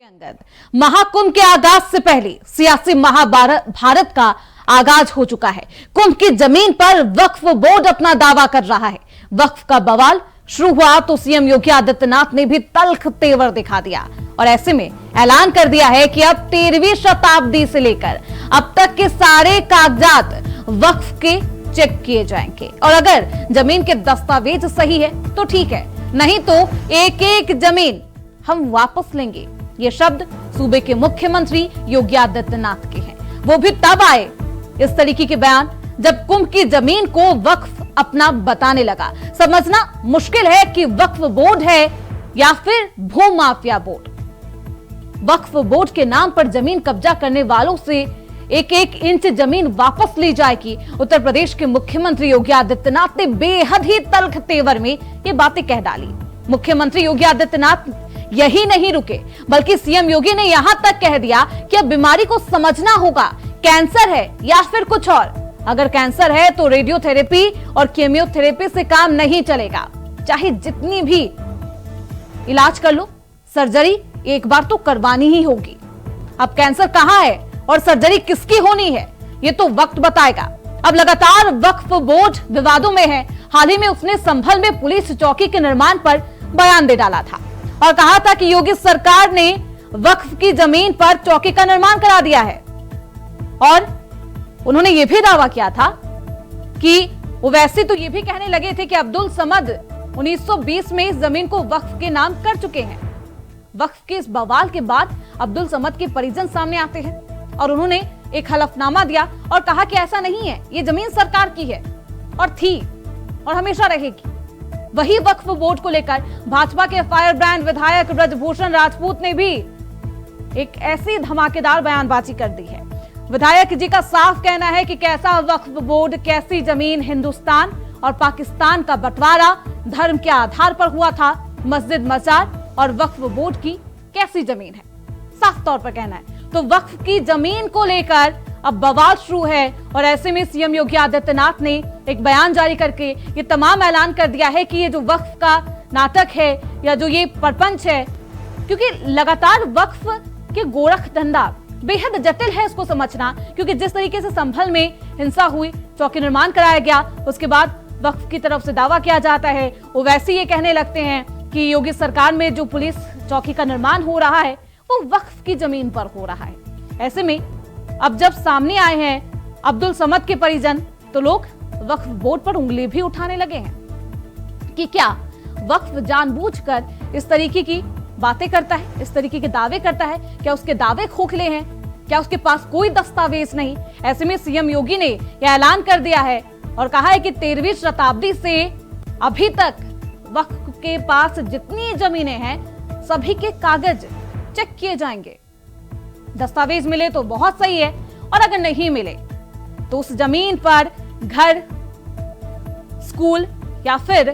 अंगद, महाकुंभ के आगाज से पहले सियासी महाभारत का आगाज हो चुका है। कुंभ की जमीन पर वक्फ बोर्ड अपना दावा कर रहा है। वक्फ का बवाल शुरू हुआ तो सीएम योगी आदित्यनाथ ने भी तल्ख तेवर दिखा दिया और ऐसे में ऐलान कर दिया है कि अब 13वीं शताब्दी से लेकर अब तक के सारे कागजात वक्फ के चेक किए जाएंगे और अगर जमीन के दस्तावेज सही है तो ठीक है, नहीं तो एक एक जमीन हम वापस लेंगे। ये शब्द सूबे के मुख्यमंत्री योगी आदित्यनाथ के हैं। वो भी तब आए इस तरीके के बयान जब कुंभ की जमीन को वक्फ अपना बताने लगा। समझना मुश्किल है कि वक्फ बोर्ड है या फिर भू माफिया बोर्ड। वक्फ बोर्ड के नाम पर जमीन कब्जा करने वालों से एक एक इंच जमीन वापस ली जाएगी। उत्तर प्रदेश के मुख्यमंत्री योगी आदित्यनाथ ने बेहद ही तल्ख तेवर में ये बातें कह डाली। मुख्यमंत्री योगी आदित्यनाथ यही नहीं रुके बल्कि सीएम योगी ने यहां तक कह दिया कि अब बीमारी को समझना होगा, कैंसर है या फिर कुछ और। अगर कैंसर है तो रेडियोथेरेपी और केमियोथेरेपी से काम नहीं चलेगा, चाहे जितनी भी इलाज कर लो, सर्जरी एक बार तो करवानी ही होगी। अब कैंसर कहां है और सर्जरी किसकी होनी है ये तो वक्त बताएगा। अब लगातार वक्फ बोर्ड विवादों में है। हाल ही में उसने संभल में पुलिस चौकी के निर्माण पर बयान दे डाला था और कहा था कि योगी सरकार ने वक्फ की जमीन पर चौकी का निर्माण करा दिया है और उन्होंने यह भी दावा किया था कि वो वैसे तो ये भी कहने लगे थे कि अब्दुल समद 1920 में इस जमीन को वक्फ के नाम कर चुके हैं। वक्फ के इस बवाल के बाद अब्दुल समद के परिजन सामने आते हैं और उन्होंने एक हलफनामा दिया और कहा कि ऐसा नहीं है, ये जमीन सरकार की है और थी और हमेशा रहेगी। वही वक्फ बोर्ड को लेकर भाजपा के फायर ब्रांड विधायक ब्रजभूषण राजपूत ने भी एक ऐसी धमाकेदार बयानबाजी कर दी है। विधायक जी का साफ कहना है कि कैसा वक्फ बोर्ड, कैसी जमीन, हिंदुस्तान और पाकिस्तान का बंटवारा धर्म के आधार पर हुआ था, मस्जिद मजार और वक्फ बोर्ड की कैसी जमीन है, साफ तौर पर कहना है। तो वक्फ की जमीन को लेकर अब बवाल शुरू है और ऐसे में सीएम योगी आदित्यनाथ ने एक बयान जारी करके ये तमाम ऐलान कर दिया है कि ये जो वक्फ का नाटक है या जो ये प्रपंच है, क्योंकि लगातार वक्फ के गोरख धंधा बेहद जटिल है इसको समझना, क्योंकि जिस तरीके से संभल में हिंसा हुई, चौकी निर्माण कराया गया, उसके बाद वक्फ की तरफ से दावा किया जाता है, वो वैसे ये कहने लगते हैं कि योगी सरकार में जो पुलिस चौकी का निर्माण हो रहा है वो वक्फ की जमीन पर हो रहा है। ऐसे में अब जब सामने आए हैं अब्दुल समद के परिजन तो लोग वक्फ बोर्ड पर उंगली भी उठाने लगे हैं कि क्या वक्फ जानबूझकर इस तरीके की बातें करता है, इस तरीके के दावे करता है, क्या उसके दावे खोखले हैं, क्या उसके पास कोई दस्तावेज नहीं। ऐसे में सीएम योगी ने यह ऐलान कर दिया है और कहा है कि 13वीं शताब्दी से अभी तक वक्फ के पास जितनी जमीनें हैं सभी के कागज चेक किए जाएंगे। दस्तावेज मिले तो बहुत सही है और अगर नहीं मिले तो उस जमीन पर घर, स्कूल या फिर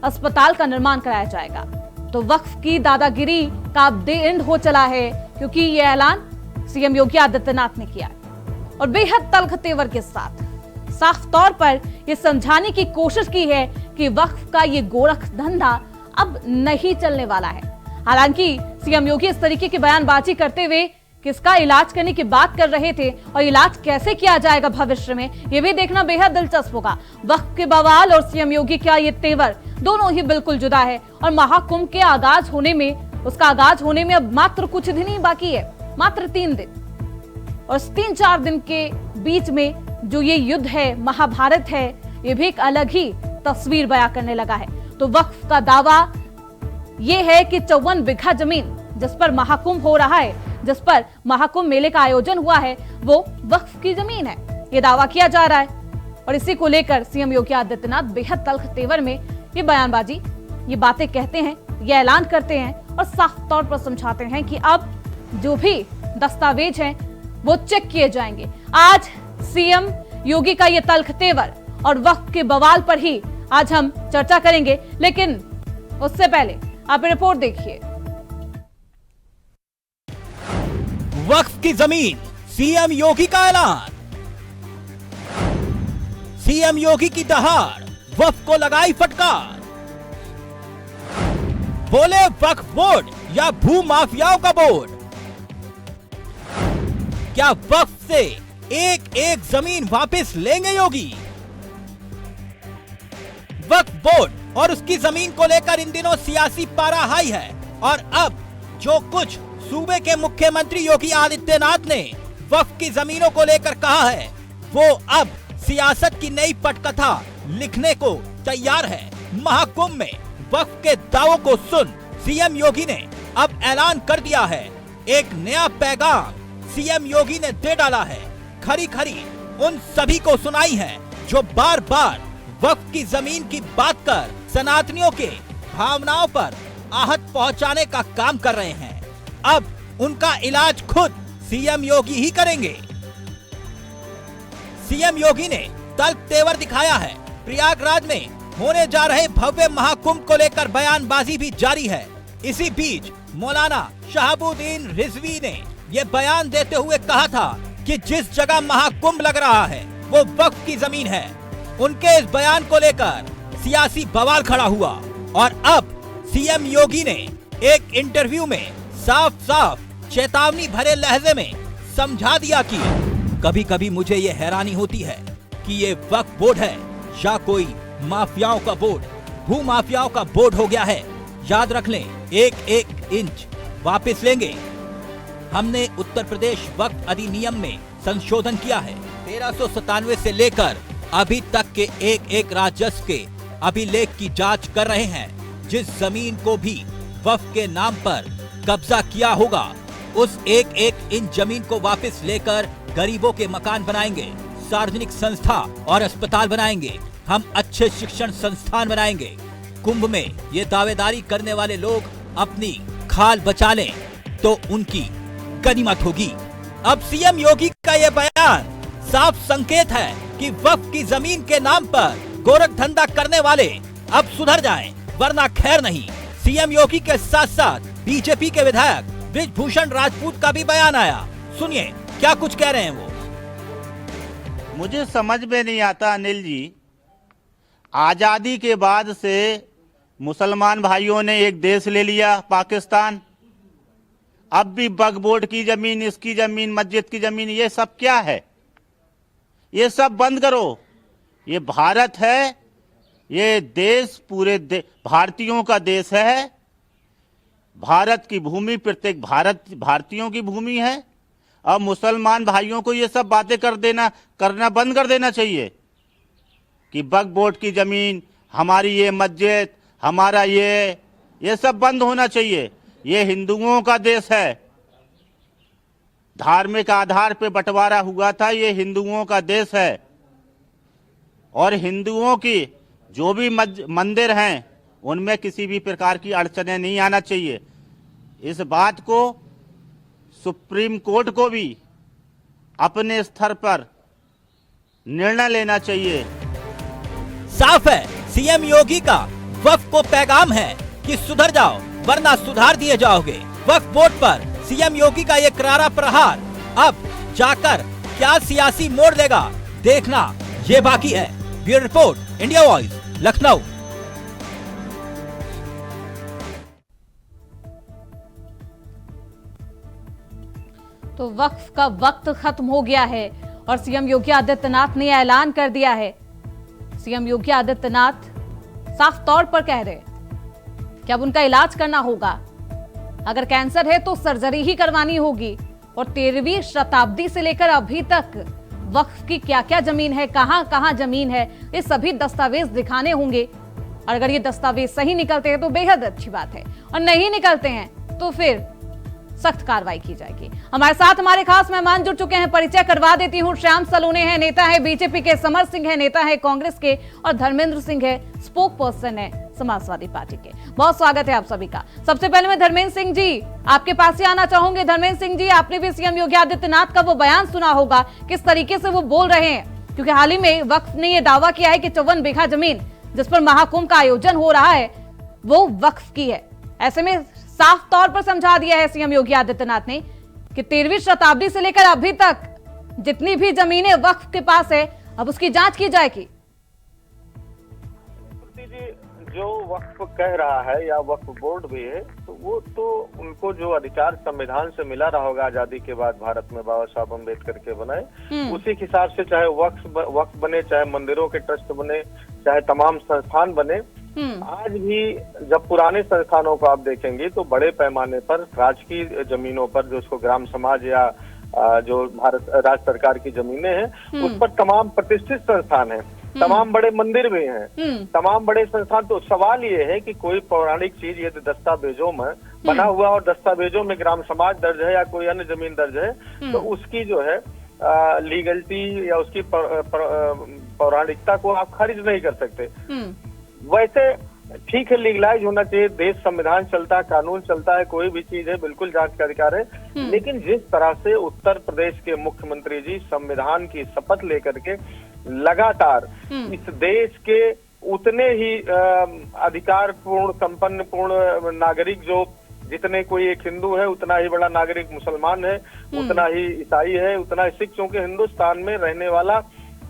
अस्पताल का निर्माण कराया जाएगा। तो वक्फ की दादागिरी का अब दे एंड हो चला है, क्योंकि यह ऐलान सीएम योगी आदित्यनाथ ने किया है और बेहद तल्ख तेवर के साथ साफ तौर पर यह समझाने की कोशिश की है कि वक्फ का ये गोरख धंधा अब नहीं चलने वाला है। हालांकि सीएम योगी इस तरीके की बयानबाजी करते हुए किसका इलाज करने की बात कर रहे थे और इलाज कैसे किया जाएगा भविष्य में, ये भी देखना बेहद दिलचस्प होगा। वक्फ के बवाल और सीएम योगी का ये तेवर दोनों ही बिल्कुल जुदा है और महाकुंभ के आगाज होने में अब मात्र कुछ दिन ही बाकी है, मात्र 3 दिन। और 3-4 दिन के बीच में जो ये युद्ध है, महाभारत है, ये भी एक अलग ही तस्वीर बयां करने लगा है। तो वक्फ का दावा ये है कि 54 बीघा जमीन जिस पर महाकुंभ हो रहा है, जिस पर महाकुंभ मेले का आयोजन हुआ है, वो वक्फ की जमीन है, ये दावा किया जा रहा है। और इसी को लेकर सीएम योगी आदित्यनाथ बेहद तल्ख तेवर में ये बयानबाजी, ये बातें कहते हैं, ये ऐलान करते हैं और साफ तौर पर समझाते हैं कि अब जो भी दस्तावेज हैं वो चेक किए जाएंगे। आज सीएम योगी का ये तल्ख तेवर और वक्फ के बवाल पर ही आज हम चर्चा करेंगे, लेकिन उससे पहले आप रिपोर्ट देखिए। वक्फ की जमीन, सीएम योगी का ऐलान। सीएम योगी की दहाड़, वक्फ को लगाई फटकार। बोले वक्फ बोर्ड या भू माफियाओं का बोर्ड, क्या वक्फ से एक एक जमीन वापस लेंगे योगी? वक्फ बोर्ड और उसकी जमीन को लेकर इन दिनों सियासी पारा हाई है और अब जो कुछ सूबे के मुख्यमंत्री योगी आदित्यनाथ ने वक्फ की जमीनों को लेकर कहा है, वो अब सियासत की नई पटकथा लिखने को तैयार है। महाकुंभ में वक्फ के दावों को सुन सीएम योगी ने अब ऐलान कर दिया है। एक नया पैगाम सीएम योगी ने दे डाला है। खरी खरी उन सभी को सुनाई है जो बार बार वक्फ की जमीन की बात कर सनातनियों के भावनाओं पर आहत पहुंचाने का काम कर रहे हैं। अब उनका इलाज खुद सीएम योगी ही करेंगे। सीएम योगी ने तल्ख तेवर दिखाया है। प्रयागराज में होने जा रहे भव्य महाकुंभ को लेकर बयानबाजी भी जारी है। इसी बीच मौलाना शहाबुद्दीन रिजवी ने ये बयान देते हुए कहा था कि जिस जगह महाकुंभ लग रहा है वो वक्फ की जमीन है। उनके इस बयान को लेकर सियासी बवाल खड़ा हुआ और अब सीएम योगी ने एक इंटरव्यू में साफ साफ चेतावनी भरे लहजे में समझा दिया कि कभी कभी मुझे ये हैरानी होती है कि ये वक्फ बोर्ड है या कोई माफियाओं का बोर्ड, भू माफियाओं का बोर्ड हो गया है। याद रख लें, एक एक इंच वापस लेंगे। हमने उत्तर प्रदेश वक्फ अधिनियम में संशोधन किया है। 1397 से लेकर अभी तक के एक एक राजस्व के अभिलेख की जांच कर रहे हैं। जिस जमीन को भी वक्फ के नाम पर कब्जा किया होगा उस एक एक इंच जमीन को वापस लेकर गरीबों के मकान बनाएंगे, सार्वजनिक संस्था और अस्पताल बनाएंगे, हम अच्छे शिक्षण संस्थान बनाएंगे। कुंभ में ये दावेदारी करने वाले लोग अपनी खाल बचा लें तो उनकी गनीमत होगी। अब सीएम योगी का ये बयान साफ संकेत है कि वक्फ की जमीन के नाम पर गोरख धंधा करने वाले अब सुधर जाएं, वरना खैर नहीं। सीएम योगी के साथ साथ बीजेपी के विधायक बृजभूषण राजपूत का भी बयान आया। सुनिए क्या कुछ कह रहे हैं वो। मुझे समझ में नहीं आता अनिल जी, आजादी के बाद से मुसलमान भाइयों ने एक देश ले लिया पाकिस्तान, अब भी वक्फ बोर्ड की जमीन, इसकी जमीन, मस्जिद की जमीन, ये सब क्या है? ये सब बंद करो। ये भारत है, ये देश पूरे भारतीयों का देश है। भारत की भूमि प्रत्येक भारतीयों की भूमि है। अब मुसलमान भाइयों को ये सब बातें करना बंद कर देना चाहिए कि वक्फ बोर्ड की जमीन हमारी, ये मस्जिद हमारा, ये सब बंद होना चाहिए। ये हिंदुओं का देश है, धार्मिक आधार पे बंटवारा हुआ था, ये हिंदुओं का देश है और हिंदुओं की जो भी मंदिर हैं उनमें किसी भी प्रकार की अड़चनें नहीं आना चाहिए। इस बात को सुप्रीम कोर्ट को भी अपने स्तर पर निर्णय लेना चाहिए। साफ है सीएम योगी का वक्फ को पैगाम है कि सुधर जाओ वरना सुधार दिए जाओगे। वक्फ बोर्ड पर सीएम योगी का ये करारा प्रहार अब जाकर क्या सियासी मोड़ लेगा, देखना ये बाकी है। Bureau report, India voice, Lucknow. तो वक्फ का वक्त खत्म हो गया है और सीएम योगी आदित्यनाथ ने ऐलान कर दिया है। सीएम योगी आदित्यनाथ साफ तौर पर कह रहे हैं कि अब उनका इलाज करना होगा। अगर कैंसर है तो सर्जरी ही करवानी होगी और 13वीं शताब्दी से लेकर अभी तक वक्फ की क्या क्या जमीन है, कहां कहां जमीन है, ये सभी दस्तावेज दिखाने होंगे। और अगर ये दस्तावेज सही निकलते हैं तो बेहद अच्छी बात है और नहीं निकलते हैं तो फिर सख्त कार्रवाई की जाएगी। हमारे साथ हमारे खास मेहमान जुड़ चुके हैं, परिचय करवा देती हूं। श्याम सलूने हैं, नेता है बीजेपी के, समर सिंह है, नेता है कांग्रेस के, और धर्मेंद्र सिंह है, स्पोक पर्सन है समाजवादी पार्टी के। बहुत स्वागत है आप सभी का। सबसे पहले मैं धर्मेंद्र सिंह जी आपके पास ही आना चाहूंगे। धर्मेंद्र सिंह जी, आपने भी सीएम योगी आदित्यनाथ का वो बयान सुना होगा, किस तरीके से वो बोल रहे हैं, क्योंकि हाल ही में वक्फ ने यह दावा किया है कि 54 बीघा जमीन जिस पर महाकुंभ का आयोजन हो रहा है वो वक्फ की है। ऐसे में साफ तौर पर समझा दिया है सीएम योगी आदित्यनाथ ने कि 13वीं शताब्दी से लेकर अभी तक जितनी भी जमीनें वक्फ के पास है अब उसकी जांच की जाएगी। जो वक्फ कह रहा है या वक्फ बोर्ड भी है तो वो तो उनको जो अधिकार संविधान से मिला रहा होगा आजादी के बाद भारत में बाबा साहब अम्बेडकर के बनाए, उसी के हिसाब से चाहे वक्फ बने, चाहे मंदिरों के ट्रस्ट बने, चाहे तमाम संस्थान बने। आज भी जब पुराने संस्थानों को आप देखेंगे तो बड़े पैमाने पर राजकीय जमीनों पर, जो उसको ग्राम समाज या जो भारत राज्य सरकार की जमीनें हैं, उस पर तमाम प्रतिष्ठित संस्थान हैं, तमाम बड़े मंदिर भी हैं, तमाम बड़े संस्थान। तो सवाल ये है कि कोई पौराणिक चीज यदि दस्तावेजों में बना हुआ और दस्तावेजों में ग्राम समाज दर्ज है या कोई अन्य जमीन दर्ज है, तो उसकी जो है लीगलिटी या उसकी पौराणिकता को आप खारिज नहीं कर सकते। वैसे ठीक है, लीगलाइज होना चाहिए, देश संविधान चलता है, कानून चलता है, कोई भी चीज है बिल्कुल जांच का अधिकार है, लेकिन जिस तरह से उत्तर प्रदेश के मुख्यमंत्री जी संविधान की शपथ लेकर के लगातार इस देश के उतने ही अधिकार पूर्ण संपन्न पूर्ण नागरिक, जो जितने कोई एक हिंदू है उतना ही बड़ा नागरिक मुसलमान है, उतना ही ईसाई है, उतना ही सिख, क्योंकि हिंदुस्तान में रहने वाला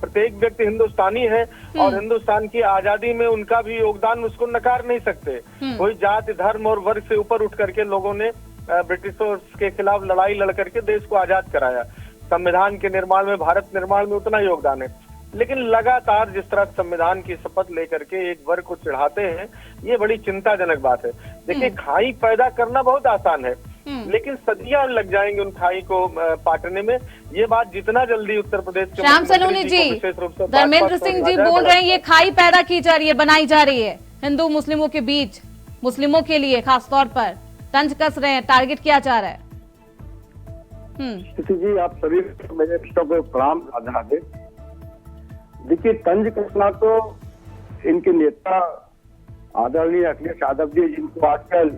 प्रत्येक व्यक्ति हिंदुस्तानी है और हिंदुस्तान की आजादी में उनका भी योगदान उसको नकार नहीं सकते। कोई जाति धर्म और वर्ग से ऊपर उठ करके लोगों ने ब्रिटिशर्स के खिलाफ लड़ाई लड़ करके देश को आजाद कराया। संविधान के निर्माण में, भारत निर्माण में उतना योगदान है, लेकिन लगातार जिस तरह संविधान की शपथ लेकर के एक वर्ग को चिढ़ाते हैं, ये बड़ी चिंताजनक बात है। देखिए, खाई पैदा करना बहुत आसान है, लेकिन सदियां लग जाएंगे उन खाई को पाटने में। ये बात जितना जल्दी उत्तर प्रदेश के श्याम सलूनी जी, धर्मेंद्र सिंह जी बोल रहे हैं ये खाई पैदा की जा रही है, बनाई जा रही है हिंदू मुस्लिमों के बीच, मुस्लिमों के लिए खासतौर पर तंज कस रहे हैं, टारगेट किया जा रहा है। जी, आप सभी मेरे रिश्तों को प्रणाम राधा दे। देखिए, तंज कसना तो इनके नेता आदरणीय अखिलेश यादव जी, जिनको आजकल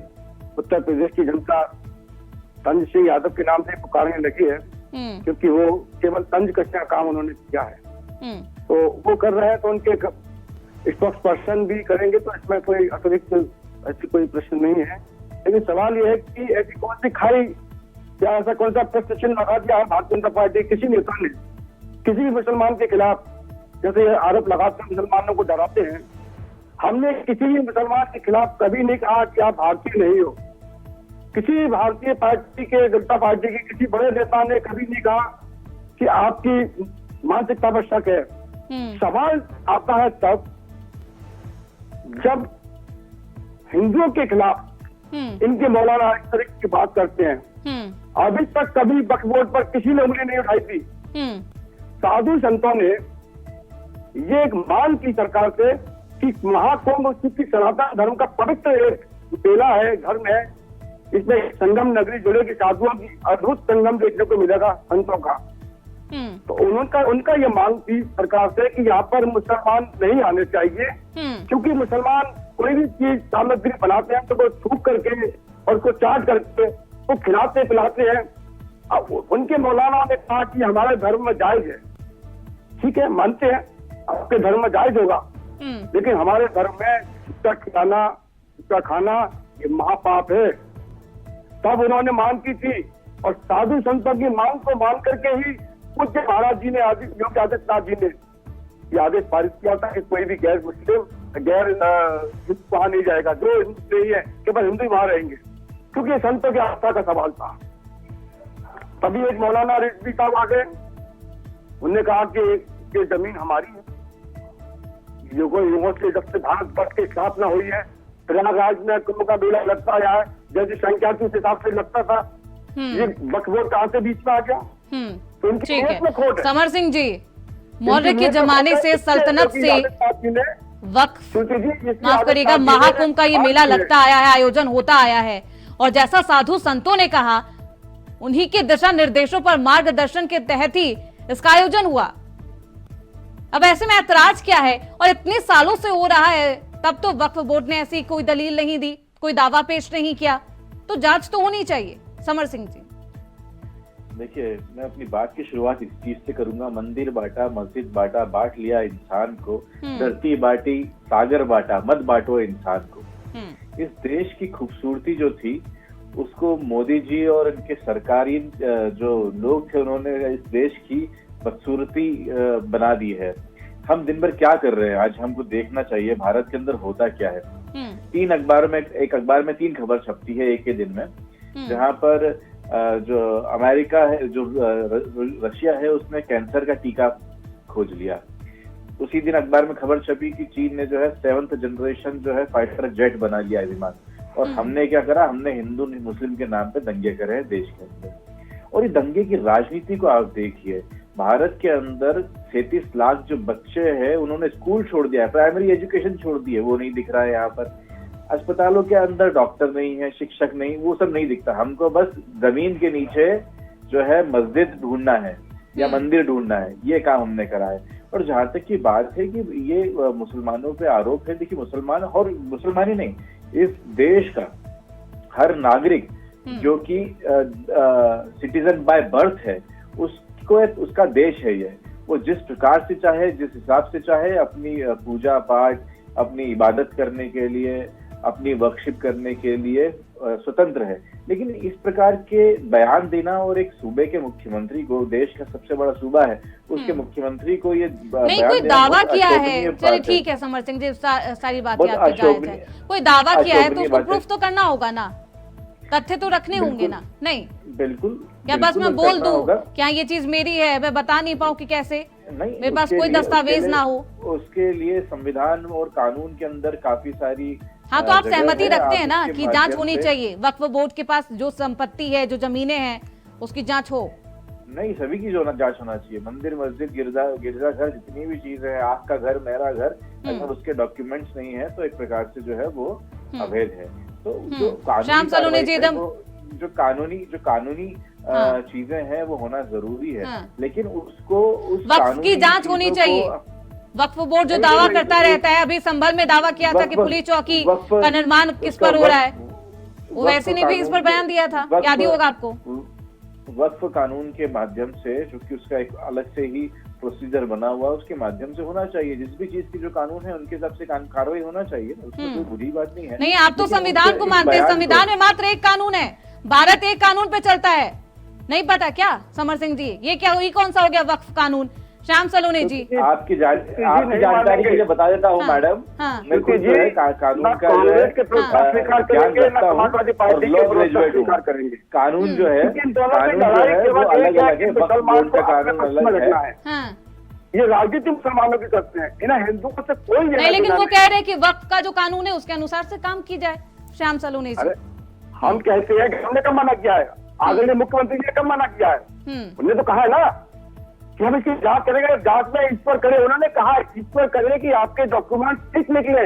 उत्तर प्रदेश की जनता तंज सिंह यादव के नाम से पुकारने लगी है, क्योंकि वो केवल तंज कसने का काम उन्होंने किया है, तो वो कर रहे हैं, तो उनके स्पोक्स पर्सन भी करेंगे, तो इसमें कोई अतिरिक्त ऐसी कोई प्रश्न नहीं है। लेकिन सवाल ये है कि ऐसी कौन सी खाई या ऐसा कौन सा प्रश्न चिन्ह लगा दिया है भारतीय जनता पार्टी किसी नेता ने किसी भी मुसलमान के खिलाफ, जैसे ये आरोप लगाते हैं मुसलमानों को डराते हैं। हमने किसी भी मुसलमान के खिलाफ कभी नहीं कहा कि आप भारतीय नहीं हो। किसी भारतीय पार्टी के, जनता पार्टी के किसी बड़े नेता ने कभी नहीं कहा कि आपकी मानसिकता पर शक है। सवाल आता है तब जब हिंदुओं के खिलाफ इनके मौलाना इस तरह की बात करते हैं। अभी तक कभी वक्फ बोर्ड पर किसी ने उंगली नहीं उठाई थी। साधु संतों ने ये एक मांग की सरकार से कि महाकुंभ, क्योंकि सनातन धर्म का पवित्र एक बेला है, धर्म है, इसमें संगम नगरी जुड़ेगी, साधुओं की अद्भुत संगम देखने को मिलेगा संतों का। तो उनका ये मांग थी सरकार से कि यहाँ पर मुसलमान नहीं आने चाहिए, क्योंकि मुसलमान कोई भी चीज सामग्री बनाते हैं तो वो छूक करके और उसको चाट करके वो खिलाते पिलाते हैं। अब उनके मौलाना ने कहा कि हमारे धर्म में जायज है, ठीक है, मानते हैं आपके धर्म में जायज होगा, लेकिन हमारे धर्म में उसका खिलाना, उसका खाना ये महापाप है। तब उन्होंने मांग की थी और साधु संतों की मांग को मान करके ही पूज्य महाराज जी ने, योगी आदित्यनाथ जी ने ये आदेश पारित किया था कि कोई भी गैर मुस्लिम, गैर हिंदू वहां नहीं जाएगा, जो हिंदू नहीं है केवल हिंदू वहां रहेंगे, क्योंकि ये संतों की आस्था का सवाल था। तभी एक मौलाना रिजवी साहब आ गए, उन्होंने कहा कि ये जमीन हमारी है। युगों से जब से भारत वर्ष की स्थापना हुई है, प्रयागराज में कुंभ का मेला लगता आया है, जैसे संख्या के हिसाब से लगता था, ये वक्फ बोर्ड कहां से बीच में आ गया? तो उनकी नीयत में खोट है। समर सिंह जी, मौर्य के जमाने से, सल्तनत से वक्फ, माफ करिएगा, महाकुंभ का ये मेला लगता आया है, आयोजन होता आया है, और जैसा साधु संतों ने कहा, उन्हीं के दिशा निर्देशों पर मार्गदर्शन के तहत ही इसका आयोजन हुआ। अब ऐसे में ऐतराज क्या है? और इतने सालों से हो रहा है, तब तो वक्फ बोर्ड ने ऐसी कोई दलील नहीं दी, कोई दावा पेश नहीं किया, तो जांच तो होनी चाहिए। समर सिंह जी, देखिए, मैं अपनी बात की शुरुआत इस चीज से करूंगा, मंदिर बांटा, मस्जिद बांटा, बांट लिया इंसान को, धरती बांटी, सागर बांटा, मत बांटो इंसान को। इस देश की खूबसूरती जो थी उसको मोदी जी और इनके सरकारी जो लोग थे, उन्होंने इस देश की बदसूरती बना दी है। हम दिन भर क्या कर रहे हैं, आज हमको देखना चाहिए भारत के अंदर होता क्या है। 3 अखबारों में, एक अखबार में 3 खबर छपती है एक ही दिन में, जहां पर जो अमेरिका है, जो रशिया है, उसने कैंसर का टीका खोज लिया। उसी दिन अखबार में खबर छपी कि चीन ने जो है 7th जनरेशन जो है फाइटर जेट बना लिया है विमान। और हमने क्या करा, हमने हिंदू मुस्लिम के नाम पे दंगे करे हैं देश के अंदर। और ये दंगे की राजनीति को आप देखिए, भारत के अंदर 33 लाख जो बच्चे हैं उन्होंने स्कूल छोड़ दिया है, प्राइमरी एजुकेशन छोड़ दी है, वो नहीं दिख रहा है यहाँ पर। अस्पतालों के अंदर डॉक्टर नहीं है, शिक्षक नहीं, वो सब नहीं दिखता। हमको बस जमीन के नीचे जो है मस्जिद ढूंढना है या मंदिर ढूंढना है, ये काम हमने करा है। और जहां तक की बात है कि ये मुसलमानों पे आरोप है, देखिए मुसलमान और मुसलमान ही नहीं, इस देश का हर नागरिक जो कि सिटीजन बाय बर्थ है, उसको उसका देश है ये। वो जिस प्रकार से चाहे, जिस हिसाब से चाहे अपनी पूजा पाठ, अपनी इबादत करने के लिए, अपनी वर्शिप करने के लिए स्वतंत्र है। लेकिन इस प्रकार के बयान देना, और एक सूबे के मुख्यमंत्री को, देश का सबसे बड़ा सूबा है, उसके मुख्यमंत्री को ये नहीं कोई दावा किया है, चलिए ठीक है समर सिंह जी, सारी बातें आपकी जायज है, कोई दावा किया है तो उसको प्रूफ तो करना होगा ना, तथ्य तो रखने होंगे ना। नहीं बिल्कुल, क्या बस मैं बोल दूं क्या ये चीज मेरी है, मैं बता नहीं पाऊं कि कैसे, नहीं मेरे पास कोई दस्तावेज ना हो? उसके लिए संविधान और कानून के अंदर काफी सारी, हाँ तो आप सहमति रखते हैं ना कि जांच होनी चाहिए, वक्फ बोर्ड के पास जो संपत्ति है, जो जमीनें हैं, उसकी जांच हो? नहीं, सभी की जो जांच होना चाहिए। मंदिर, मस्जिद, गिरजाघर, जितनी भी चीजें हैं, आपका घर, मेरा घर, अगर उसके डॉक्यूमेंट्स नहीं है तो एक प्रकार से जो है वो अवैध है। तो जो श्याम सलोनी जी एकदम जो कानूनी चीजें हैं वो होना जरूरी है। लेकिन उसको वक्फ की जांच होनी चाहिए। वक्फ बोर्ड जो दावा करता रहता है, अभी संभल में दावा किया था कि पुलिस चौकी का निर्माण किस पर हो रहा है, वो वैसे ने भी इस पर बयान दिया था, याद ही होगा आपको। वक्फ कानून के माध्यम से, क्योंकि उसका एक अलग से ही प्रोसीजर बना हुआ है, उसके माध्यम से होना चाहिए। जिस भी चीज की जो कानून है उनके हिसाब से कार्रवाई होना चाहिए, उसमें कोई बुरी बात नहीं है। नहीं, आप तो संविधान को मानते हैं, संविधान में मात्र एक कानून है, भारत एक कानून पे चलता है, नहीं पता क्या समर सिंह जी? ये क्या, ये कौन सा हो गया वक्फ कानून? श्याम सलोनी जी आपकी जानकारी के लिए बता देता हूँ मैडम, मैं खुद जो है कानून का ज्ञान रखता हूँ और लॉ ग्रेजुएट हूँ। कानून जो है वो अलग अलग है, वक्फ बोर्ड का कानून अलग है। ये राजनीति मुसलमानों की करते हैं, इन्हें हिंदुओं से कोई नहीं, लेकिन वो कह रहे हैं कि वक्फ का जो कानून है उसके अनुसार से काम की जाए। श्याम सलोनी जी, हम कहते हैं कि हमने कब मना किया है? आदरणीय मुख्यमंत्री ने कब मना किया है? उन्होंने तो कहा है ना कि हम इसकी जांच करेंगे, जांच में इस पर करें। उन्होंने कहा इस पर करें कि आपके डॉक्यूमेंट ठीक निकले,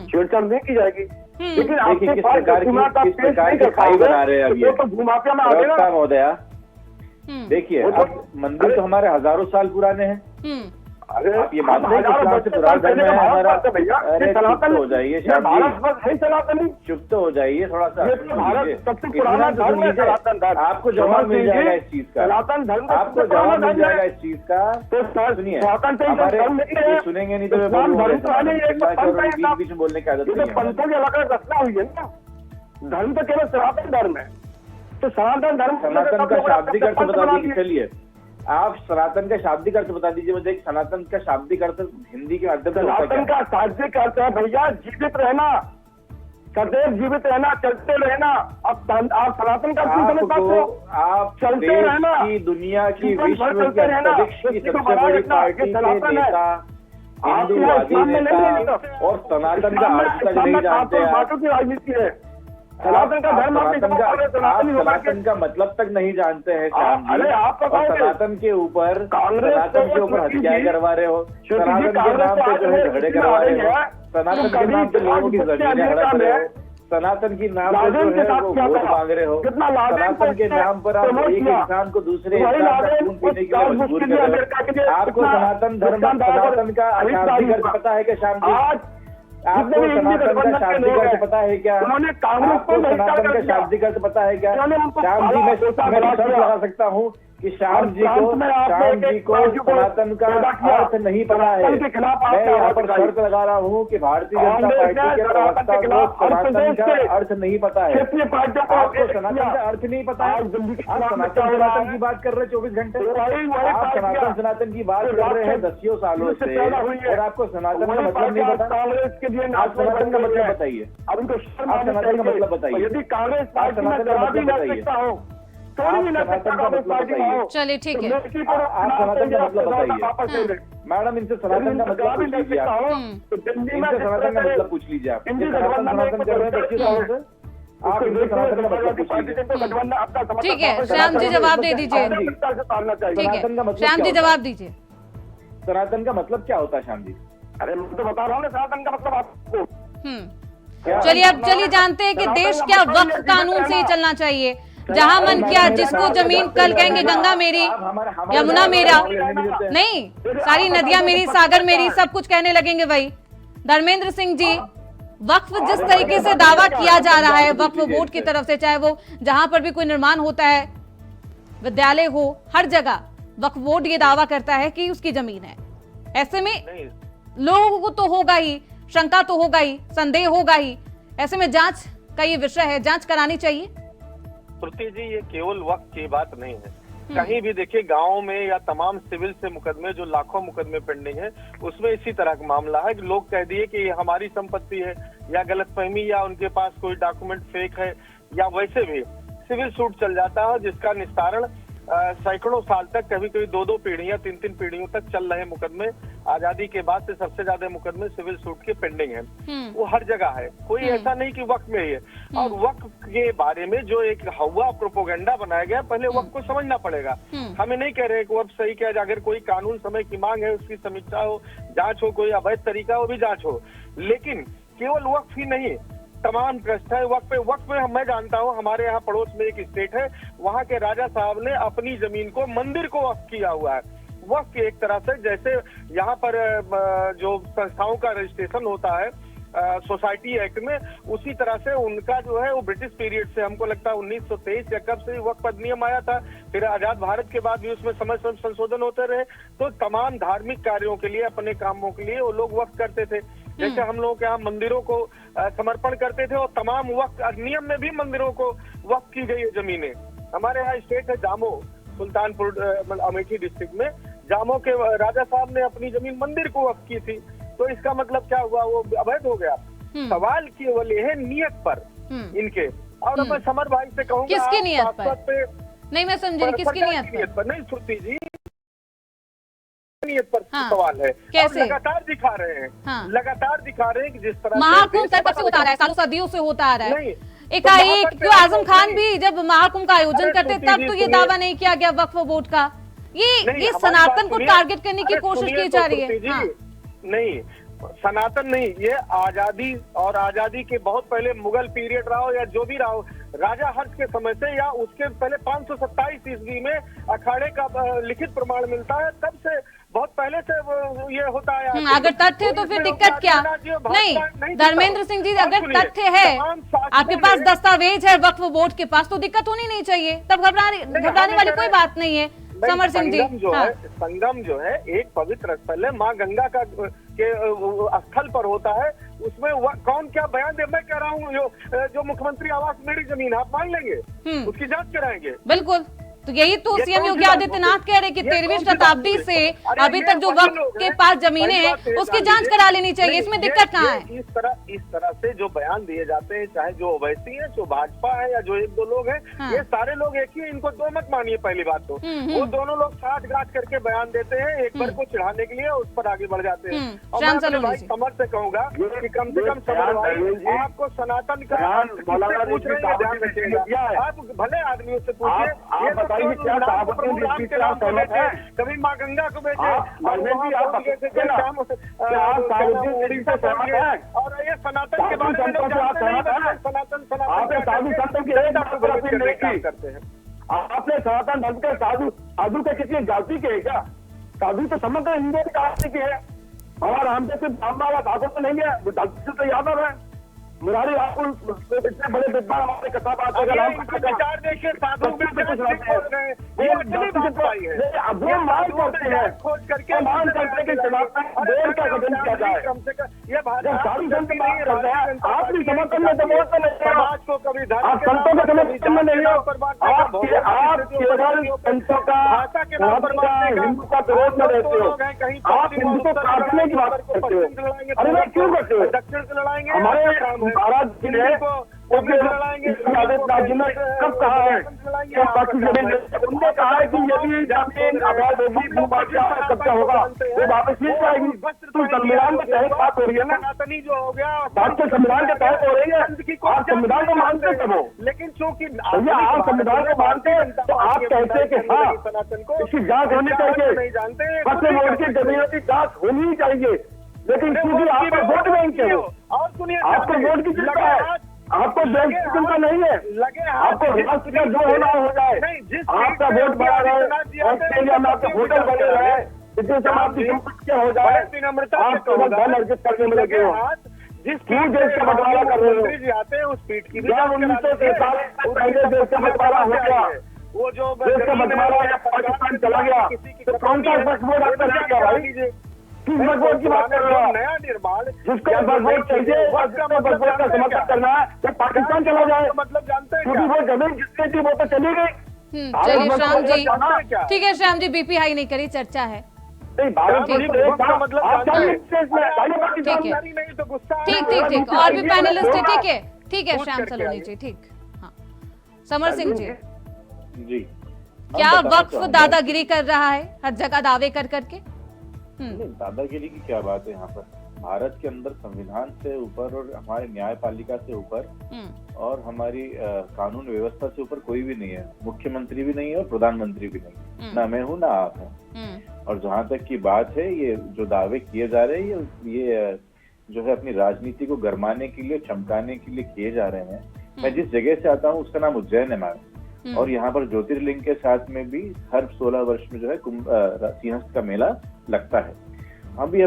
छेड़छाड़ नहीं की जाएगी। लेकिन आपके पास डॉक्यूमेंट आप पेश नहीं कर पाओगे तो भूमाफिया में आ गया महोदया। देखिए, अब मंदिर तो हमारे हजारों साल पुराने हैं। आप ये मानते हैं कि इस्लाम से पुराना धर्म है हमारा? अरे चुप तो हो जाइए श्याम जी, चुप तो हो जाइए थोड़ा सा। आपको जवाब मिल जाएगा इस चीज का, आपको जवाब मिल जाएगा इस चीज का। तो सुनिए, हमारे सुनेंगे नहीं तो बीच में बोलने की आदत नहीं है। पंथों की अलग रचना हुई है ना, धर्म तो केवल सनातन धर्म है। तो सनातन धर्म, सनातन का शाब्दिक अर्थ बता दीजिए। चलिए, आप सनातन का शाब्दिक अर्थ बता दीजिए मुझे। सनातन का शाब्दिक अर्थ हिंदी के माध्यम से सनातन का शाब्दिक अर्थ है भैया जीवित रहना, सदैव जीवित रहना, चलते रहना। अब आप सनातन का आप चलते रहना, दुनिया की विश्व की अंतरिक्ष की सबसे बड़ी पार्टी के नेता, हिंदूवादी नेता, और सनातन का अर्थ तक नहीं जानते हैं। की राजनीति है सनातन का धर्म, सनातन का मतलब तक नहीं जानते हैं श्याम जी। आप सनातन के ऊपर हत्याएं करवा रहे हो, सनातन के नाम पे जो है झगड़े करवा रहे हो, सनातन के नाम पे लोगों की जमीनें हड़प रहे हो, सनातन की नाम पे जो है वो वोट मांग रहे हो, सनातन के नाम पर आप एक इंसान को दूसरे इंसान का खून पीने के लिए मजबूर कर रहे हो। आपको सनातन धर्म, सनातन का शाब्दिक अर्थ पता है क्या श्याम जी? आपको सनातन का शाब्दिक अर्थ पता है क्या? आपको सनातन का शाब्दिक अर्थ पता है क्या? श्याम जी, मैं शर्त लगा सकता हूँ कि श्याम जी को सनातन का अर्थ नहीं पता है। मैं यहाँ पर शर्त लगा रहा हूँ कि भारतीय जनता पार्टी के प्रवक्ता को सनातन का अर्थ नहीं पता है। आपको सनातन का अर्थ नहीं पता है। आप सनातन की बात कर रहे हैं 24 घंटे, आप सनातन की बात कर रहे हैं दसियों सालों से, और आपको सनातन का मतलब नहीं पता। आप सनातन का मतलब बताइए, आप सनातन का मतलब बताइए, यदि कांग्रेस आप सनातन का मतलब बताइए, चलिए ठीक है। आप सनातन का मतलब बताइए मैडम, इनसे सनातन का मतलब पूछ लीजिए आप, इनसे सनातन का मतलब पूछ लीजिए आप, सनातन कर रहे हैं 25 सालों से, आप इनसे सनातन का मतलब पूछ लीजिए। ठीक है, श्याम जी जवाब दे दीजिए। ठीक है, श्याम जी जवाब दीजिए। सनातन का मतलब क्या होता है श्याम जी? अरे मैं तो बता रहा हूँ ना सनातन का मतलब आपको। चलिए अब चलिए जानते हैं कि देश क्या वक्फ कानून से ही चलना चाहिए, जहां मन किया जिसको जमीन, कल कहेंगे गंगा मेरी, यमुना मेरा, नहीं सारी नदियां मेरी, सागर मेरी, सब कुछ कहने लगेंगे वही। धर्मेंद्र सिंह जी, वक्फ जिस तरीके से दावा किया जा रहा है वक्फ बोर्ड की तरफ से, चाहे वो जहां पर भी कोई निर्माण होता है, विद्यालय हो, हर जगह वक्फ बोर्ड ये दावा करता है कि उसकी जमीन है। ऐसे में लोगों को तो होगा ही, शंका तो होगा ही, संदेह होगा ही। ऐसे में जांच का ये विषय है, जांच करानी चाहिए। श्रुति जी, ये केवल वक्त की बात नहीं है। कहीं भी देखिए गांव में या तमाम सिविल से मुकदमे, जो लाखों मुकदमे पेंडिंग है, उसमें इसी तरह का मामला है कि लोग कह दिए कि ये हमारी संपत्ति है, या गलतफहमी, या उनके पास कोई डॉक्यूमेंट फेक है, या वैसे भी सिविल सूट चल जाता है जिसका निस्तारण सैकड़ों साल तक, कभी कभी 2-2 पीढ़ियां, 3-3 पीढ़ियों तक चल रहे मुकदमे। आजादी के बाद से सबसे ज्यादा मुकदमे सिविल सूट के पेंडिंग हैं। वो हर जगह है, कोई ऐसा नहीं कि वक्त में ही है। और वक्त के बारे में जो एक हवा प्रोपोगंडा बनाया गया, पहले वक्त को समझना पड़ेगा। हमें नहीं कह रहे कि वक्त सही क्या, अगर कोई कानून समय की मांग है उसकी समीक्षा हो, जांच हो, कोई अवैध तरीका हो भी जांच हो, लेकिन केवल वक्त ही नहीं, तमाम ट्रस्ट है वक्त पे। मैं जानता हूँ हमारे यहाँ पड़ोस में एक स्टेट है, वहाँ के राजा साहब ने अपनी जमीन को मंदिर को वक्फ किया हुआ है। वक्त एक तरह से जैसे यहाँ पर जो संस्थाओं का रजिस्ट्रेशन होता है सोसाइटी एक्ट में, उसी तरह से उनका जो है वो ब्रिटिश पीरियड से, हमको लगता है 1923 या कब से वक्फ अधिनियम आया था, फिर आजाद भारत के बाद भी उसमें समय समय संशोधन होते रहे। तो तमाम धार्मिक कार्यों के लिए, अपने कामों के लिए वो लोग वक्फ करते थे। जैसे हम लोग यहाँ मंदिरों को समर्पण करते थे, और तमाम वक्फ अधिनियम में भी मंदिरों को वक्फ की गई है जमीनें। हमारे यहाँ स्टेट है जामो, सुल्तानपुर अमेठी डिस्ट्रिक्ट में जामो के राजा साहब ने अपनी जमीन मंदिर को वक्फ की थी। तो इसका मतलब क्या हुआ, वो अवैध हो गया? सवाल केवल ये है नियत पर इनके। और मैं समर भाई से कहूँगा, किसकी नियत पर? नहीं मैं समझी, किसकी नियत पर? नहीं श्रुति जी, नियत पर सवाल है। कैसे? लगातार दिखा रहे हैं, लगातार दिखा रहे हैं कि जिस तरह महाकुंभ कब से होता आ रहा है, सालों सदियों से होता आ रहा है। एकाएक क्यों आजम खान भी जब महाकुंभ का आयोजन करते तब तो ये दावा नहीं किया गया वक्फ बोर्ड का? ये सनातन को टारगेट करने की कोशिश की जा रही है। नहीं, सनातन नहीं, ये आजादी और आजादी के बहुत पहले मुगल पीरियड रहा हो या जो भी रहा हो, राजा हर्ष के समय से या उसके पहले 527 ईस्वी में अखाड़े का लिखित प्रमाण मिलता है, तब से बहुत पहले से ये होता है। अगर तथ्य है तो फिर दिक्कत क्या? नहीं धर्मेंद्र सिंह जी, अगर तथ्य है, आपके पास दस्तावेज है वक्फ बोर्ड के पास, तो दिक्कत होनी नहीं चाहिए, तब घबराने वाली कोई बात नहीं है। समर सिंह जी, संगम जो है एक पवित्र स्थल है, माँ गंगा का के स्थल पर होता है, उसमें कौन क्या बयान दे? मैं कह रहा हूँ जो मुख्यमंत्री आवास मेरी जमीन है, आप मान लेंगे? उसकी जांच कराएंगे? बिल्कुल। तो यही तो सीएम योगी आदित्यनाथ कह रहे कि 13वीं शताब्दी से अभी तक जो वक्त के पास जमीनें हैं उसकी जांच करा लेनी चाहिए, इसमें दिक्कत कहाँ है? इस तरह से जो बयान दिए जाते हैं, चाहे जो ओवैसी है, जो भाजपा है, या जो 1-2 लोग हैं, ये सारे लोग एक ही, इनको दो मत मानिए। पहली बात तो वो दोनों लोग साठ गांठ करके बयान देते हैं, एक बार को चिढ़ाने के लिए, उस पर आगे बढ़ जाते हैं। और मैं अपने भाई समर से कहूंगा कि कम से कम समर भाई, आपको सनातन का पूछ रहे हैं, ध्यान रखिएगा। आप भले आदमियों से पूछिए, कभी माँ गंगा को बेचे, और ये सनातन के बारे में करते हैं। आपने सनातन धर्म के साधु के किसी जाति के है क्या? साधु तो समग्र हिंदू जाति के है, और हम तो सिर्फ ठाकुर तो नहीं है, वो जाति तो यादव है। मुरारी आपको इतने बड़े विद्वान हमारे कथा बात विचार देखिए, साधु वो मांग करते हैं, खोज करके मांग करते हैं कि समाप्त देर का गठन किया जाए। कम से कम ये जब साधु संत बात करते हैं, आप भी समर्थन में समर्थन नहीं हो, समाज को कभी आप संतों के समर्थन में नहीं हो, आप केवल संतों का हिंदू का विरोध में रहते हो, आप हिंदू को काटने की बात करते हो। अरे भाई क्यों करते हो? दक्षिण से लड़ाएंगे, हमारे महाराज जी ने आदित्यनाथ जी ने कब कहा है कि बाकी जमीन, उन्होंने कहा है कि यदि जमीन अवैध होगी, भूमाफिया का कब्जा होगा, वो वापस मिल जाएगी। तो संविधान के तहत बात हो रही है ना, सनातनी जो हो गया बात तो संविधान के तहत हो रही है। आप संविधान को मानते सब हो, लेकिन चूंकि भैया आप संविधान को मानते हैं तो आप कहते हैं कि हाँ सनातन को इसकी जांच होनी चाहिए, नहीं जानते, बच्चे वोट की जमीनों की जांच होनी ही चाहिए, लेकिन क्योंकि आप वोट बैंक के हो, और सुनिए, आपको वोट की चिंता है, आपको देश की चिंता नहीं है, लगे आपको राष्ट्र का जो होना हो जाए, आपका वोट बढ़ा रहे, ऑस्ट्रेलिया में आपके होटल बने रहे, इतने सब आपकी संपत्ति हो जाए, आप केवल धन अर्जित करने में लगे हो। जिस क्यों देश का बंटवारा कर रहे हो? मंत्री जी आते हैं उस पीठ की भी जब 1943 पहले देश का बंटवारा हो गया, वो जो देश का बंटवारा या पाकिस्तान चला गया, तो कौन सा वोट आपका रह गया भाई? किस वोट की बात कर रहे हो? नया निर्माण जिसको वोट चाहिए उसको वोट का समर्थन करना है, जब पाकिस्तान चला जाए मतलब जानते हैं क्योंकि वो जमीन जितनी थी वो तो चली गई। चलिए श्याम जी, क्या? ठीक है श्याम जी, बीपी हाई नहीं करी, चर्चा है। नहीं भारत ठीक में का मतलब आप जानते हैं। ठीक है। नहीं तो गुस्सा ठीक ठीक ठीक, और भी पैनलिस्ट है, ठीक है ठीक है, श्याम सलोनी जी, ठीक। हाँ, समर सिंह जी, जी क्या हम बताना वक्फ चाहूंगा। दादागिरी कर रहा है हर जगह दावे कर करके? नहीं, दादागिरी की क्या बात है यहाँ पर? भारत के अंदर संविधान से ऊपर और हमारे न्यायपालिका से ऊपर और हमारी कानून व्यवस्था से ऊपर कोई भी नहीं है। मुख्यमंत्री भी नहीं है और प्रधानमंत्री भी नहीं, ना मैं हूँ ना आप हैं। और जहाँ तक की बात है, ये जो दावे किए जा रहे हैं ये जो है अपनी राजनीति को गरमाने के लिए, चमकाने के लिए किए जा रहे हैं। मैं जिस जगह से आता हूँ उसका नाम उज्जैन है मैम, और यहाँ पर ज्योतिर्लिंग के साथ में भी हर 16 वर्ष में जो है सिंहस्थ का मेला लगता है। हमने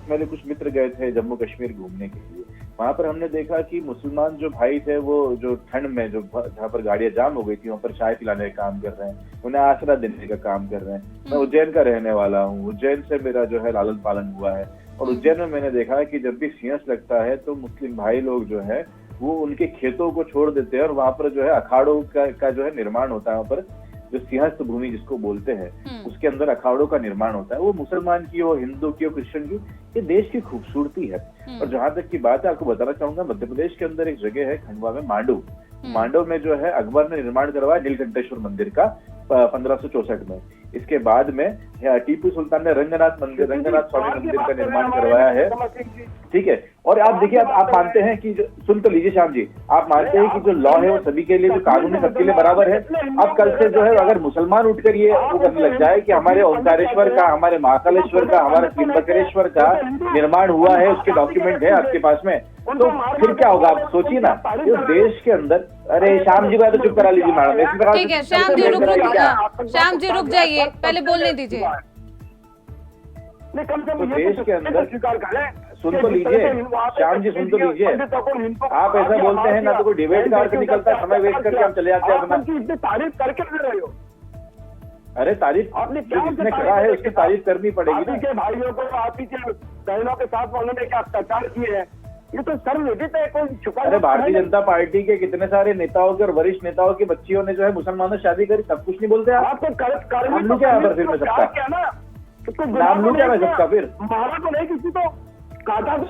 मेरे कुछ मित्र गए थे जम्मू कश्मीर घूमने के लिए। वहां पर हमने देखा कि मुसलमान जो भाई थे वो जो ठंड में जो जहाँ पर गाड़ियां जाम हो गई थी वहां पर चाय पिलाने का काम कर रहे हैं, उन्हें आसरा देने का काम कर रहे हैं। मैं उज्जैन का रहने वाला हूँ, उज्जैन से मेरा जो है लालन पालन हुआ है, और उज्जैन में मैंने देखा कि जब भी सिंहस्थ लगता है तो मुस्लिम भाई लोग जो है वो उनके खेतों को छोड़ देते हैं और वहां पर जो है अखाड़ों का जो है निर्माण होता है। वहां पर जो सिंहस्थ भूमि जिसको बोलते हैं उसके अंदर अखाड़ों का निर्माण होता है, वो मुसलमान की हो, हिंदू की हो, क्रिश्चियन की, ये देश की खूबसूरती है। और जहां तक की बात है, आपको बताना चाहूंगा, मध्य प्रदेश के अंदर एक जगह है खंडवा में, मांडव में जो है अकबर ने निर्माण करवाया नीलकंठेश्वर मंदिर का 1564 में। इसके बाद में टीपू सुल्तान ने रंगनाथ स्वामी मंदिर का निर्माण करवाया है, ठीक है। और आप देखिए, आप मानते हैं कि सुन तो लीजिए श्याम जी, आप मानते हैं कि जो लॉ है वो सभी के लिए, जो कानून है सबके लिए बराबर है। अब कल से जो है अगर मुसलमान उठकर ये वो करने लग जाए कि हमारे ओंकारेश्वर का, हमारे महाकालेश्वर का, हमारे त्रिंबकेश्वर का निर्माण हुआ है, उसके डॉक्यूमेंट है आपके पास में, तो फिर क्या होगा? आप सोचिए ना, इस देश के अंदर। अरे श्याम जी को तो चुप करा लीजिए मैडम। ठीक है श्याम जी, श्याम जी रुक जाइए, पहले बोलने दीजिए। तो देश के अंदर सुन तो लीजिए श्याम जी, सुन तो लीजिए। आप ऐसा बोलते हैं ना तो कोई डिबेट का अर्थ निकलता है, समय वेस्ट करके हम चले जाते हैं अपना। तारीफ करके दे रहे हो। अरे तारीफ जिसने करा है उसकी तारीफ करनी पड़ेगी। के भाइयों को, आप ही के बहनों के साथ उन्होंने क्या अत्याचार किए हैं, ये तो सर्वविदित है, कोई छुपा। अरे भारतीय जनता पार्टी के कितने सारे नेताओं के और वरिष्ठ नेताओं की बच्चियों ने जो है मुसलमानों से शादी करी, सब कुछ नहीं बोलते आप। आपको नाम लू क्या फिर मैं सबका, नाम लू क्या मैं सबका फिर? मारा तो नहीं किसी को, काटा तो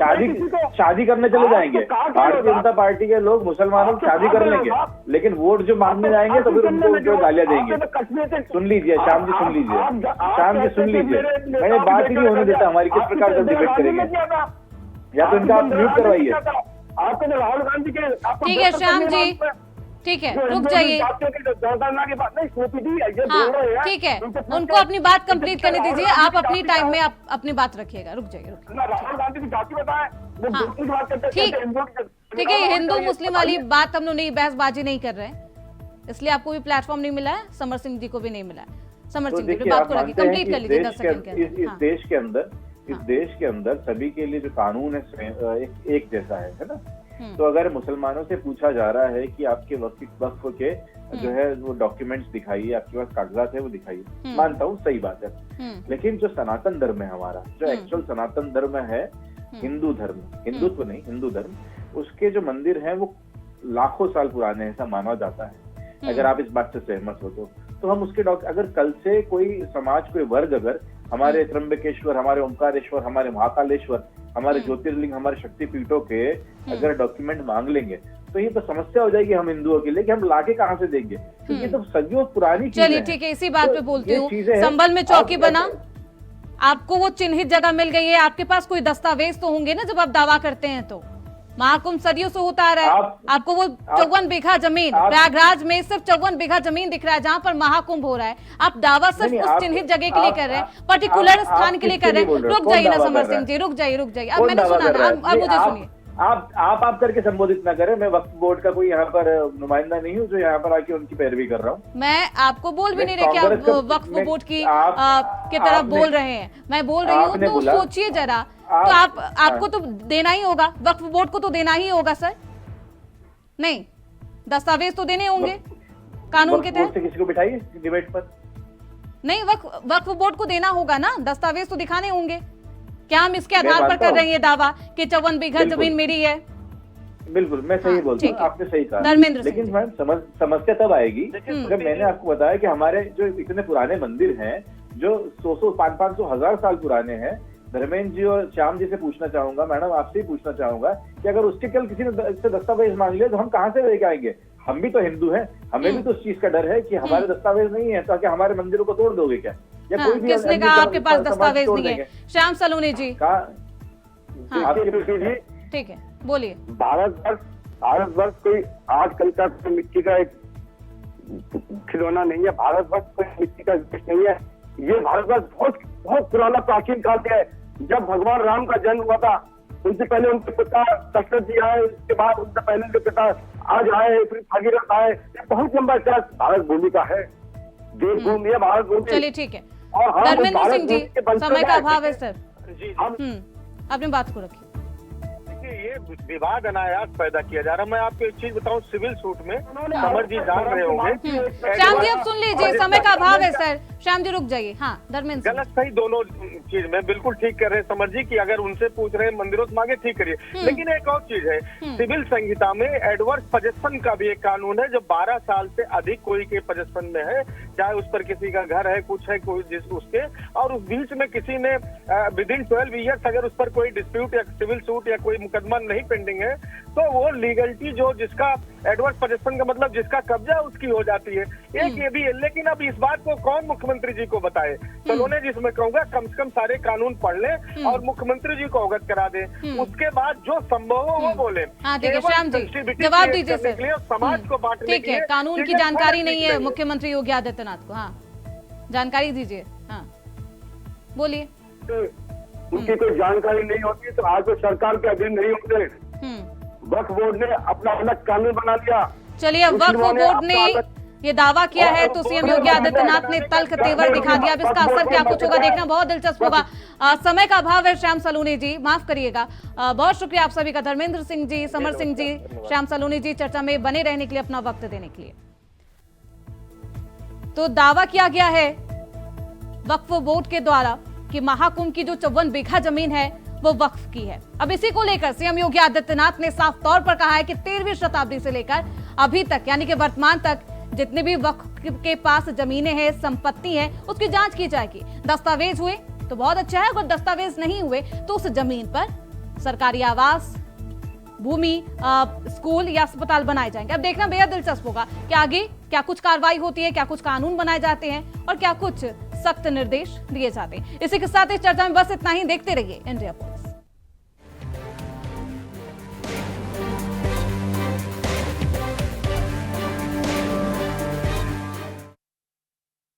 शादी करने चले जाएंगे भारतीय जनता पार्टी के लोग, मुसलमानों की शादी कर लेंगे, लेकिन वोट जो मांगने जाएंगे तो फिर उनको जो गालियां देंगे। सुन लीजिए श्याम जी, सुन लीजिए श्याम जी, सुन लीजिए, मैंने बात ही नहीं होने देता हमारी, किस प्रकार से डिबेट करेंगे? या तो इनका आप म्यूट करवाइए। आपको राहुल गांधी के, ठीक है श्याम जी, ठीक है रुक जाइए। हाँ ठीक है, उनको अपनी बात कंप्लीट करने दीजिए, आप अपनी टाइम में आप अपनी बात रखिएगा। रुक जाइए, राहुल गांधी की जाति बताए, ठीक है, हिंदू मुस्लिम वाली बात हम लोग नहीं, बहसबाजी नहीं कर रहे हैं, इसलिए आपको भी प्लेटफॉर्म नहीं मिला है, समर सिंह जी को भी नहीं मिला है। समर सिंह जी बात को रखिए, कंप्लीट कर लीजिए 10 सेकंड के अंदर। इस देश के अंदर सभी के लिए जो कानून है एक जैसा है ना। तो अगर मुसलमानों से पूछा जा रहा है कि आपके वक्फ के जो है वो डॉक्यूमेंट्स दिखाइए, आपके पास कागजात है वो दिखाइए, मानता हूँ सही बात है। लेकिन जो सनातन धर्म है हमारा, जो एक्चुअल सनातन धर्म है, हिंदू धर्म, हिंदुत्व नहीं हिंदू धर्म, उसके जो मंदिर हैं वो लाखों साल पुराने हैं, ऐसा माना जाता है। अगर आप इस बात से सहमत हो तो हम उसके अगर कल से कोई समाज, कोई वर्ग अगर हमारे त्र्यंबकेश्वर, हमारे ओमकारेश्वर, हमारे महाकालेश्वर, हमारे ज्योतिर्लिंग, हमारे शक्तिपीठों के अगर डॉक्यूमेंट मांग लेंगे तो ये तो समस्या हो जाएगी हम हिंदुओं के लिए कि हम लाके कहाँ से देंगे, क्योंकि तो सदियों पुरानी चीजें चलिए हैं। ठीक है, इसी बात तो पे बोलती ये हूँ। चीजें हैं। संभल में चौकी आप- बना, आपको वो चिन्हित जगह मिल गई है, आपके पास कोई दस्तावेज तो होंगे ना जब आप दावा करते हैं तो। महाकुंभ सदियों से होता आ रहा है, आपको वो 54 बीघा जमीन, प्रयागराज में सिर्फ 54 बीघा जमीन दिख रहा है जहां पर महाकुंभ हो रहा है। आप दावा सिर्फ नहीं, उस आप- चिन्हित जगह के लिए आप- कर रहे हैं, आप- पर्टिकुलर आप स्थान के लिए किसके कर रहे लिए बोल हैं। रहे हो? रुक कौन जाइए ना दावा समर कर रहा सिंह जी, रुक जाइए अब कौन मैंने दावा सुना कर ना, रहा है? अब मुझे आप- सुनिए। आप करके संबोधित ना करें। मैं वक्फ बोर्ड का कोई यहाँ पर नुमाइंदा नहीं हूँ जो यहाँ पर आके उनकी पैरवी कर रहा हूँ। मैं आपको बोल भी मैं नहीं रही कि आप कांग्रेस का- वक्फ मैं- बोर्ड की आप- की तरफ आपने- बोल रहे हैं, मैं बोल रही हूँ आपने तो बोला- सोचिए जरा। तो आपको तो देना ही होगा, वक्फ बोर्ड को तो देना ही होगा सर, नहीं दस्तावेज तो देने होंगे कानून के वक्फ बोर्ड तहत। से किसी को बिठाइए डिबेट पर। नहीं, वक्फ बोर्ड को देना होगा ना, दस्तावेज तो दिखाने होंगे। क्या हम इसके मैं आधार पर मानता कर रहे हैं हूं। ये दावा कि 54 बीघा बिल्कुल। जमीन मेरी है? बिल्कुल, मैं सही हाँ, बोलता हूँ, ठीक है। आपने सही कहा। धर्मेंद्र सिंह लेकिन जी। मैम समस्या तब आएगी जब मैंने आपको बताया कि हमारे जो इतने पुराने मंदिर हैं जो 100 500 1000 साल पुराने हैं। धर्मेंद्र जी और श्याम जी से पूछना चाहूंगा, मैडम आपसे ही पूछना चाहूंगा कि अगर उसके कल किसी ने इससे दस्तावेज मांग लिया तो हम कहाँ से लेके आएंगे? हम भी तो हिंदू हैं, हमें भी तो उस चीज का डर है कि हमारे दस्तावेज नहीं है तो क्या हमारे मंदिरों को तोड़ दोगे क्या? या हाँ, कोई भी किसने अन्य कहा आपके पास समाज दस्तावेज तोड़ नहीं है? देंगे? श्याम सलोनी जी, कहा हाँ। जी, ठीक है बोलिए। भारतवर्ष कोई आजकल का कोई मिट्टी का एक खिलौना नहीं है। भारतवर्ष कोई मिट्टी का देश नहीं है। ये भारतवर्ष बहुत बहुत पुराना प्राचीन काल से है। जब भगवान राम का जन्म हुआ था उनसे पहले उनके पिता दशरथ जी आए, उसके बाद उनसे पहले उनके पिता आज आए, फिर भगीरथ आए। ये बहुत लंबा इतिहास भारत भूमि का है, देवभूमि है भारत भूमि। चलिए ठीक है, और हम धर्मेंद्र भारत सिंह जी, भूमि के वंशज समय का हैं। अभाव है सर। जी हम अपनी बात को रखिए। देखिए, ये विवाद अनायास पैदा किया जा रहा है। मैं आपको एक चीज बताऊं, सिविल सूट में समर जी जान रहे होंगे। श्याम जी अब सुन लीजिए, समय का अभाव है सर। श्याम जी रुक जाइए। हाँ धर्मेंद्र सिंह। गलत सही दोनों चीज में बिल्कुल ठीक कर रहे हैं समर जी कि अगर उनसे पूछ रहे हैं मंदिरों से मांगे, ठीक करिए। लेकिन एक और चीज है, सिविल संहिता में एडवर्स पजेशन का भी एक कानून है। जो 12 साल से अधिक कोई के पजेशन में है, चाहे उस पर किसी का घर है, कुछ है, कोई जिस उसके, और उस बीच में किसी ने विद इन 12 ईयर्स अगर उस पर कोई डिस्प्यूट या सिविल सूट या कोई मुकदमा नहीं पेंडिंग है, तो वो लीगलिटी जो जिसका एडवर्स पजेशन का मतलब जिसका कब्जा उसकी हो जाती है। एक ये भी है। लेकिन अब इस बात को कौन मुख्यमंत्री जी को बताए? सलोने जिसमें कहूंगा कम से कम सारे कानून पढ़ लें और मुख्यमंत्री जी को अवगत करा दें। उसके बाद जो संभव हो वो बोले। हाँ ठीक है केवल श्याम जी, sensitivity जवाब create दीजिए करने के लिए और सर। समाज को बांटने ठीक के है, लिए कानून की चीजें जानकारी थोड़ा नहीं ठीक है नहीं मुख्यमंत्री योगी आदित्यनाथ को। हाँ जानकारी दीजिए। हाँ बोलिए। उनकी कोई जानकारी नहीं होती तो आज वो सरकार के अधीन नहीं होते। वक्फ बोर्ड ने अपना अलग कानून बना लिया। चलिए, वक्फ मुस्लिमों ने बोर्ड ने अपना अलग- ये दावा किया है तो सीएम योगी आदित्यनाथ ने तल्ख तेवर दिखा दिया। अब इसका असर क्या कुछ होगा देखना बहुत दिलचस्प होगा। समय का अभाव है श्याम सलोनी जी, माफ करिएगा। बहुत शुक्रिया आप सभी का, धर्मेंद्र सिंह जी, समर सिंह जी, श्याम सलोनी जी, चर्चा में बने रहने के लिए, अपना वक्त देने के लिए। तो दावा किया गया है वक्फ बोर्ड के द्वारा कि महाकुंभ की जो 54 बीघा जमीन है वो वक्फ की है। अब इसी को लेकर सीएम योगी आदित्यनाथ ने साफ तौर पर कहा है कि 13वीं शताब्दी से लेकर अभी तक यानी कि वर्तमान तक जितने भी वक्फ के पास जमीनें हैं, संपत्ति है, उसकी जांच की जाएगी। दस्तावेज हुए तो बहुत अच्छा है, अगर दस्तावेज नहीं हुए तो उस जमीन पर सरकारी आवास, भूमि, स्कूल या अस्पताल बनाए जाएंगे। अब देखना बेहद दिलचस्प होगा कि आगे क्या कुछ कार्रवाई होती है, क्या कुछ कानून बनाए जाते हैं और क्या कुछ सख्त निर्देश दिए जाते हैं। इसी के साथ इस चर्चा में बस इतना ही। देखते रहिए इंडिया पोस्ट।